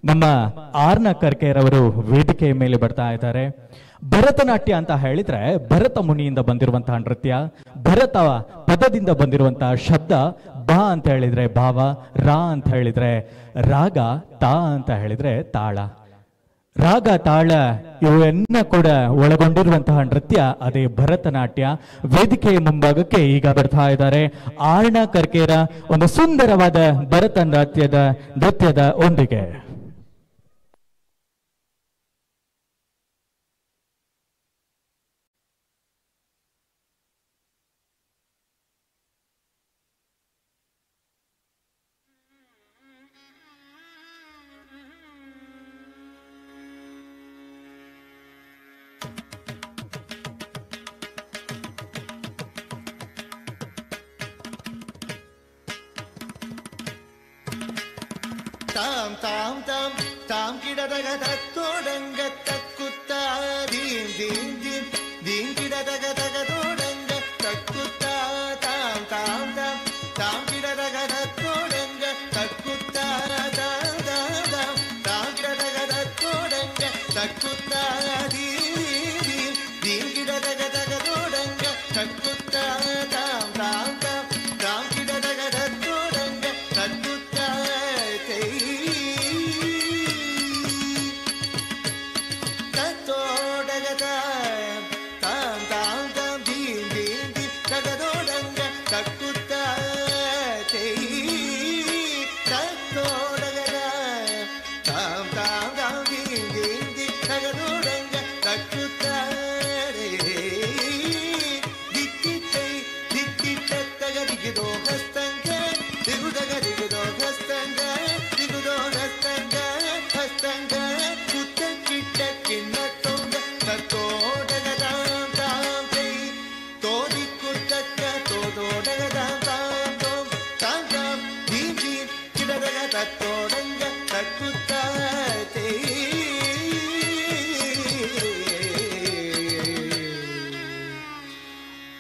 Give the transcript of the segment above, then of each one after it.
ನಮ್ಮ ಆರ್ನ ಕರ್ಕೇರವರು ವೇದಿಕೆಯ ಮೇಲೆ ಬರ್ತಾ ಇದ್ದಾರೆ. ಭರತನಾಟ್ಯ ಅಂತ ಹೇಳಿದ್ರೆ ಭರತ ಮುನಿಯಿಂದ ಬಂದಿರುವಂತಹ ನೃತ್ಯ, ಭರತ ಪದದಿಂದ ಬಂದಿರುವಂತಹ ಶಬ್ದ, ಬಾ ಅಂತ ಹೇಳಿದ್ರೆ ಭಾವ, ರಾ ಅಂತ ಹೇಳಿದ್ರೆ ರಾಗ, ತಾ ಅಂತ ಹೇಳಿದ್ರೆ ತಾಳ. ರಾಗ ತಾಳ ಇವನ್ನ ಕೂಡ ಒಳಗೊಂಡಿರುವಂತಹ ನೃತ್ಯ ಅದೇ ಭರತನಾಟ್ಯ. ವೇದಿಕೆಯ ಮುಂಭಾಗಕ್ಕೆ ಈಗ ಬರ್ತಾ ಇದ್ದಾರೆ ಆರ್ನ ಕರ್ಕೇರ ಒಂದು ಸುಂದರವಾದ ನೃತ್ಯದ ಒಂದಿಗೆ. தாம் தாம் தாம் தாம் கிடதக தத்தோடங்க தக்குத்தா தீம் தீம் தீம் தீம் கிடதக தகதோடங்க தக்குத்தா தாம் தாம் தாம் தாம் கிடதக தத்தோடங்க தக்குத்தா தாம் தாம் தாம் தாம் கிடதக தத்தோடங்க தக்குத்தா தீம் தீம் தீம் கிடதக தகதோடங்க தக்குத்தா தாம் தாம் தாம் தாம் கிடதக தத்தோடங்க தக்குத்தா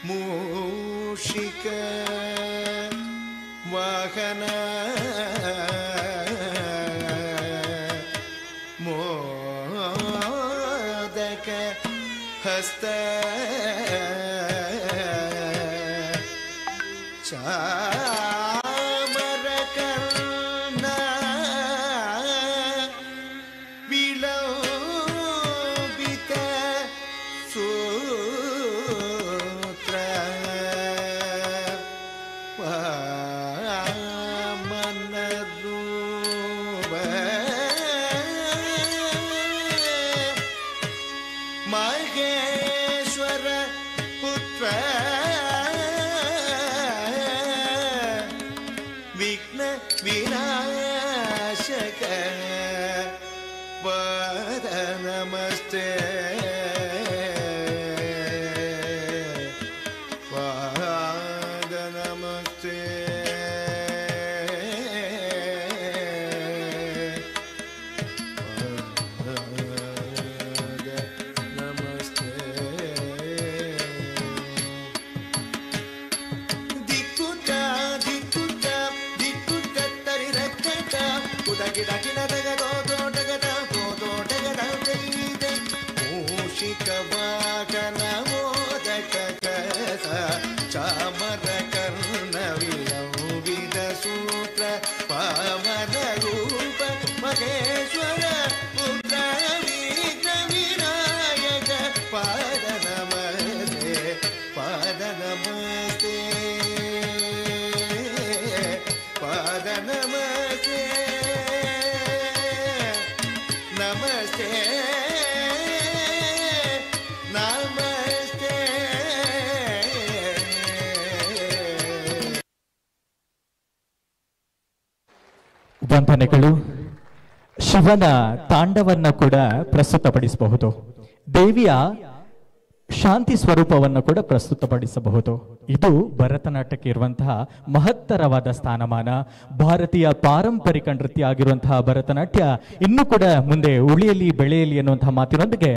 ಮೂಷಿಕ ವಾಹನ ಮೋದಕ ಹಸ್ತ ಚಾಮರ ಕರ್ಣ ವಿಲೋಬಿತ ಸೂತ್ರ ವಾಮನ ರೂಪ ಮಹೇಶ್ವರ ಪುತ್ರ ವಿಘ್ನ ವಿನಾಶಕ ಪಾದ ನಮಸ್ತೆ ಪಾದ ನಮಸ್ತೆ ಮೂಷಿಕ ವಾಹನ ಮೋದಕ ಕಸ ಚಾಮರ ಕರ್ಣ ವಿಲೋಬಿತ ಸೂತ್ರ ಪಾವನ ರೂಪ ಮಹೇಶ್ವರ ಪುತ್ರ ವಿಘ್ನ ವಿನಾಯಕ ಪಾದ ನಮಸ್ತೆ ಪಾದ ನಮಸ್ತೆ ಪಾದ ನಮಸ್ತೆ ನಮಸ್ತೆ ನಮಸ್ತೆ. ವಂದನೆಗಳು. ಶಿವನ ತಾಂಡವನ್ನ ಕೂಡ ಪ್ರಸ್ತುತಪಡಿಸಬಹುದು, ದೇವಿಯ ಶಾಂತಿ ಸ್ವರೂಪವನ್ನು ಕೂಡ ಪ್ರಸ್ತುತಪಡಿಸಬಹುದು. ಇದು ಭರತನಾಟ್ಯಕ್ಕೆ ಇರುವಂತಹ ಮಹತ್ತರವಾದ ಸ್ಥಾನಮಾನ. ಭಾರತೀಯ ಪಾರಂಪರಿಕ ನೃತ್ಯ ಆಗಿರುವಂತಹ ಭರತನಾಟ್ಯ ಇನ್ನೂ ಕೂಡ ಮುಂದೆ ಉಳಿಯಲಿ ಬೆಳೆಯಲಿ ಎನ್ನುವಂತಹ ಮಾತಿನೊಂದಿಗೆ